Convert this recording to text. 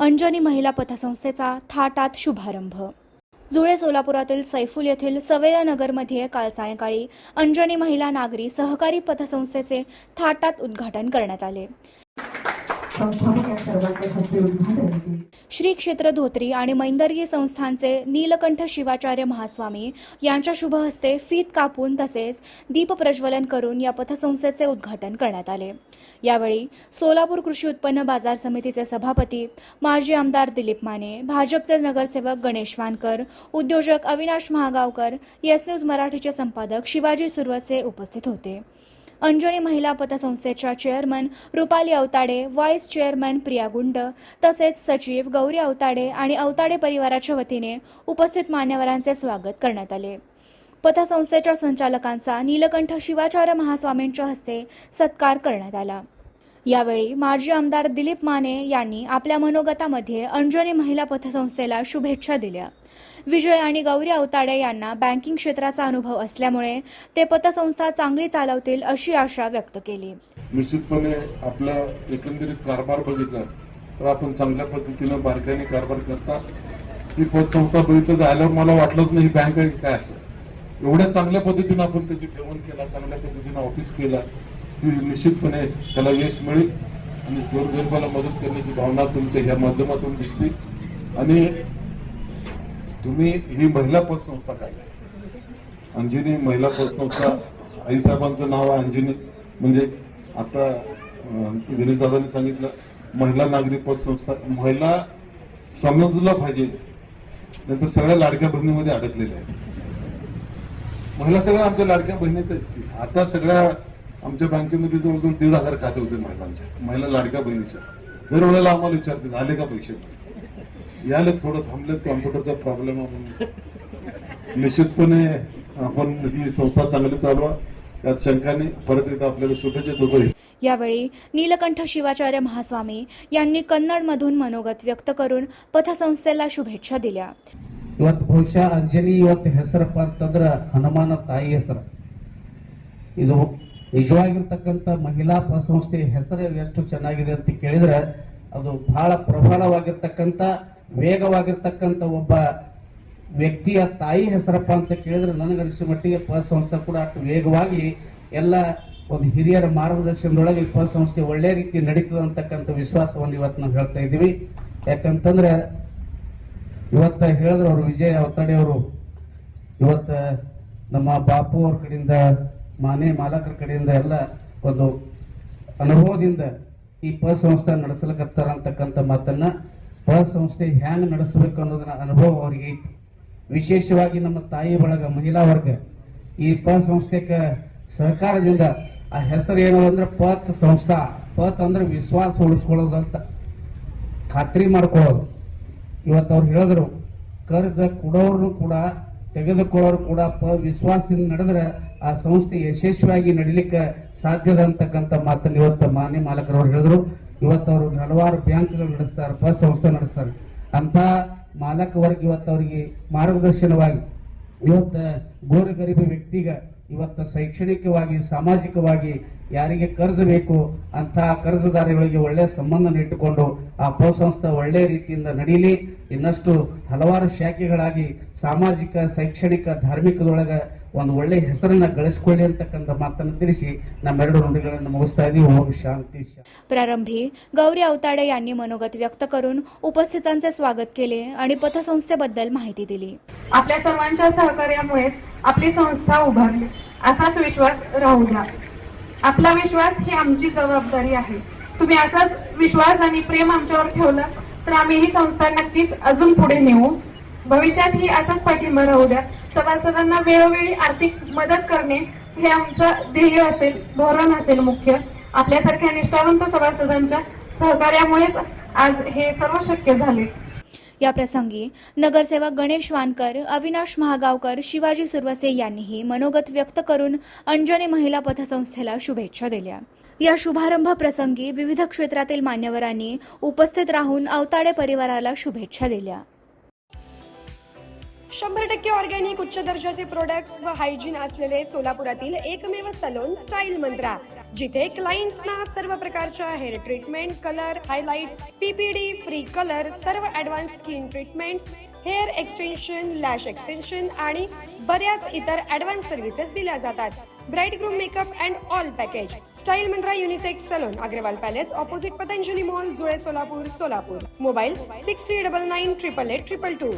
अंजनी महिला पतसंस्थेचा थाटात शुभारंभ। जुळे सोलापुरातील सैफुल येथील सवेरा नगरमध्ये काल सायंकाळी अंजनी महिला नागरी सहकारी पतसंस्थेचे थाटात उद्घाटन करण्यात आले। श्री क्षेत्र धोत्री आणि मैंदर्गी संस्थांचे नीलकंठ शिवाचार्य महास्वामी यांच्या शुभ हस्ते फीत कापून तसेच दीप प्रज्वलन करून या पतसंस्थेचे उद्घाटन करण्यात आले। यावेळी सोलापूर कृषी उत्पन्न बाजार समितीचे सभापती माजी आमदार दिलीप माने, भाजपचे नगरसेवक गणेश वानकर, उद्योजक अविनाश महागावकर, येस न्यूज मराठीचे संपादक शिवाजी सुरवसे उपस्थित होते। अंजनी महिला पतसंस्थेच्या chairman Rupali Awatade, vice chairman Priya Gund तसेच सचिव गौरी अवताडे आणि अवताडे परिवाराच्या वतीने उपस्थित मान्यवरांचे स्वागत करण्यात आले। पतसंस्थेच्या संचालकांचा नीलकंठ शिवाचार्य महास्वामींच्या हस्ते सत्कार करण्यात आला। यावेळी माजी आमदार दिलीप माने यांनी आपल्या मनोगतामध्ये अंजनी महिला पतसंस्थेला शुभेच्छा दिल्या। विजय आणि गौरी अवताडे यांना बँकिंग क्षेत्राचा अनुभव असल्यामुळे ते पतसंस्था चांगली चालवतील अशी आशा व्यक्त केली। निश्चितपणे आपला एकंदरीत कारभार बघितला तर आपण चांगल्या पद्धतीने बारकाईने कारभार करता। ही पतसंस्था बघितलं तर आल्यावर मला वाटलंच नाही बँक आहे काय असं, एवढ्या चांगल्या पद्धतीने आपण त्याची ठेवण केला, चांगल्या पद्धतीने ऑफिस केला, निश्चितपणे त्याला यश मिळेल आणि गोरगरिबाला मदत करण्याची भावना तुमच्या ह्या माध्यमातून दिसते। आणि तुम्ही ही महिला पतसंस्था काय अंजनी महिला पतसंस्था, आईसाहेबांचं नाव आहे अंजनी, म्हणजे आता गणेश दादांनी सांगितलं महिला नागरी पतसंस्था, महिला समजलं पाहिजे, नंतर सगळ्या लाडक्या बहिणीमध्ये अडकलेल्या आहेत महिला, सगळ्या आमच्या लाडक्या बहिणीच आहेत। आता सगळ्या आमच्या बँकेमध्ये जवळजवळ 1,500 खाते होते महिलांचे, महिला लाडक्या बहिणीच्या। दर वेळेला आम्हाला विचारतात आले का पैसे, याले थोडं थांबलेत, कॉम्प्युटरचा प्रॉब्लेम आहे म्हणून। निश्चितपणे आपण ही संस्था चांगली चालवा, यात शंकाने परत एकदा आपल्याला शुभेच्छा देतो। यावेळी नीलकंठ शिवाचार्य महास्वामी यांनी कन्नडमधून मनोगत व्यक्त करून पतसंस्थेला शुभेच्छा दिल्या। ಇವತ್ತು ಬಹುಶಃ ಅಂಜನಿ ಇವತ್ತು ಹೆಸರಪ್ಪ ಅಂತಂದ್ರೆ ಹನುಮಾನ ತಾಯಿ ಹೆಸರು। ಇದು ನಿಜವಾಗಿರ್ತಕ್ಕಂಥ ಮಹಿಳಾ ಪತಸಂಸ್ಥೆ ಹೆಸರು ಎಷ್ಟು ಚೆನ್ನಾಗಿದೆ ಅಂತ ಕೇಳಿದ್ರೆ ಅದು ಬಹಳ ಪ್ರಬಲವಾಗಿರ್ತಕ್ಕಂಥ ವೇಗವಾಗಿರ್ತಕ್ಕಂಥ ಒಬ್ಬ ವ್ಯಕ್ತಿಯ ತಾಯಿ ಹೆಸರಪ್ಪ ಅಂತ ಕೇಳಿದ್ರೆ ನನಗನಿಸಿದ ಮಟ್ಟಿಗೆ ಪತಸಂಸ್ಥೆ ಕೂಡ ಅಷ್ಟು ವೇಗವಾಗಿ ಎಲ್ಲ ಒಂದು ಹಿರಿಯರ ಮಾರ್ಗದರ್ಶನದೊಳಗೆ ಪತಸಂಸ್ಥೆ ಒಳ್ಳೆ ರೀತಿ ನಡೀತದೆ ಅಂತಕ್ಕಂಥ ವಿಶ್ವಾಸವನ್ನು ಇವತ್ತು ನಾವು ಹೇಳ್ತಾ ಇದ್ದೀವಿ। ಯಾಕಂತಂದ್ರೆ ಇವತ್ತ ಹೇಳಿದ್ರು ಅವರು ವಿಜಯ್ ಅವತಾಡೆ ಅವರು ಇವತ್ತ ನಮ್ಮ ಬಾಪು ಅವ್ರ ಕಡೆಯಿಂದ ಮಾನೆ ಮಾಲಕರ ಕಡೆಯಿಂದ ಎಲ್ಲ ಒಂದು ಅನುಭವದಿಂದ ಈ ಪತಸಂಸ್ಥೆ ನಡೆಸಲಕತ್ತಾರ ಅಂತಕ್ಕಂಥ ಮಾತನ್ನ, ಪತಸಂಸ್ಥೆ ಹ್ಯಾಂಗ್ ನಡೆಸಬೇಕು ಅನ್ನೋದನ್ನ ಅನುಭವ ಅವ್ರಿಗೆ ಐತಿ। ವಿಶೇಷವಾಗಿ ನಮ್ಮ ತಾಯಿ ಬಳಗ ಮಹಿಳಾ ವರ್ಗ ಈ ಪತಸಂಸ್ಥೆಗೆ ಸಹಕಾರದಿಂದ ಆ ಹೆಸರು ಏನು ಅಂದ್ರೆ ಪತ್ ಸಂಸ್ಥಾ, ಪತ್ ಅಂದ್ರೆ ವಿಶ್ವಾಸ ಉಳಿಸ್ಕೊಳ್ಳೋದಂತ ಖಾತ್ರಿ ಮಾಡ್ಕೊಳ್ಳೋದು। ಇವತ್ತು ಅವ್ರು ಹೇಳಿದ್ರು ಕರ್ಜ ಕೊಡೋರು ಕೂಡ ತೆಗೆದುಕೊಳ್ಳೋರು ಕೂಡ ವಿಶ್ವಾಸದಿಂದ ನಡೆದ್ರೆ ಆ ಸಂಸ್ಥೆ ಯಶಸ್ವಿಯಾಗಿ ನಡೀಲಿಕ್ಕೆ ಸಾಧ್ಯದ ಅಂತಕ್ಕಂಥ ಮಾತನ್ನು ಇವತ್ತು ಮಾನ್ಯ ಮಾಲಕರವ್ರು ಹೇಳಿದ್ರು। ಇವತ್ತು ಅವರು ಹಲವಾರು ಬ್ಯಾಂಕ್ಗಳು ನಡೆಸ್ತಾರೆ, ಪತಸಂಸ್ಥೆ ನಡೆಸ್ತಾರೆ, ಅಂತ ಮಾಲಕ ವರ್ಗ ಇವತ್ತು ಅವರಿಗೆ ಮಾರ್ಗದರ್ಶನವಾಗಿ ಇವತ್ತು ಗೋರಗರೀಬ ವ್ಯಕ್ತಿಗೆ ಇವತ್ತು ಶೈಕ್ಷಣಿಕವಾಗಿ ಸಾಮಾಜಿಕವಾಗಿ ಯಾರಿಗೆ ಕರ್ಜ ಬೇಕು ಅಂತ ಕರ್ಜದಾರಗಳಿಗೆ ಒಳ್ಳೆಯ ಸಂಬಂಧ ಇಟ್ಟುಕೊಂಡು ಆ ಪತಸಂಸ್ಥೆ ಒಳ್ಳೆ ರೀತಿಯಿಂದ ನಡೀಲಿ, ಇನ್ನಷ್ಟು ಹಲವಾರು ಶಾಖೆಗಳಾಗಿ ಸಾಮಾಜಿಕ ಶೈಕ್ಷಣಿಕ ಧಾರ್ಮಿಕದೊಳಗೆ ಒಂದು ಒಳ್ಳೆ ಹೆಸರನ್ನ ಗಳಿಸಿಕೊಳ್ಳಿ ಅಂತಕ್ಕಂಥ ಮಾತನ್ನು ತಿಳಿಸಿ ನಮ್ಮೆರಡು ನುಡಿಗಳನ್ನು ಮುಗಿಸ್ತಾ ಇದ್ದೀವಿ। ಓಂ ಶಾಂತಿ। प्रारंभी गौरी अवताडे यांनी मनोगत व्यक्त करून उपस्थितांचे स्वागत केले आणि पतसंस्थेबद्दल माहिती दिली। आपल्या सर्वांच्या सहकार्यामुळेच आपली संस्था उभारली, असाच विश्वास राहू द्या। आपला विश्वास ही आमची जबाबदारी आहे। तुम्ही असाच विश्वास आणि प्रेम आमच्यावर ठेवलं तर आम्ही ही संस्था नक्कीच अजून पुढे नेऊ। भविष्यात ही असाच पाठिंबा राहू द्या। सभासदांना वेळोवेळी आर्थिक मदत करणे हे आमचं ध्येय असेल, धोरण असेल मुख्य। आपल्यासारख्या निष्ठावंत सभासदांच्या सहकार्यामुळेच आज हे सर्व शक्य झाले। या प्रसंगी नगरसेवक गणेश वानकर, अविनाश महागावकर, शिवाजी सुरवसे यांनीही मनोगत व्यक्त करून अंजनी महिला पतसंस्थेला शुभेच्छा दिल्या। या शुभारंभ प्रसंगी विविध क्षेत्रातील मान्यवरांनी उपस्थित राहून अवताडे परिवाराला शुभेच्छा दिल्या। 100% ऑर्गॅनिक उच्च दर्जाचे प्रोडक्ट्स व हायजीन असलेले सोलापुरातील एकमेव सलोन स्टाईल मंत्रा। जिथे क्लायंट्सना सर्व प्रकारच्या hair treatment, colour, highlights, PPD, free colour, सर्व advance skin treatments, hair extension, lash extension आणि बऱ्याच इतर ॲडव्हान्स सर्व्हिसेस दिल्या जातात. Bride groom makeup and all package. Style Mantra unisex salon, Agarwal palace, opposite Patanjali mall, Jule, Solapur. Mobile 6399888822.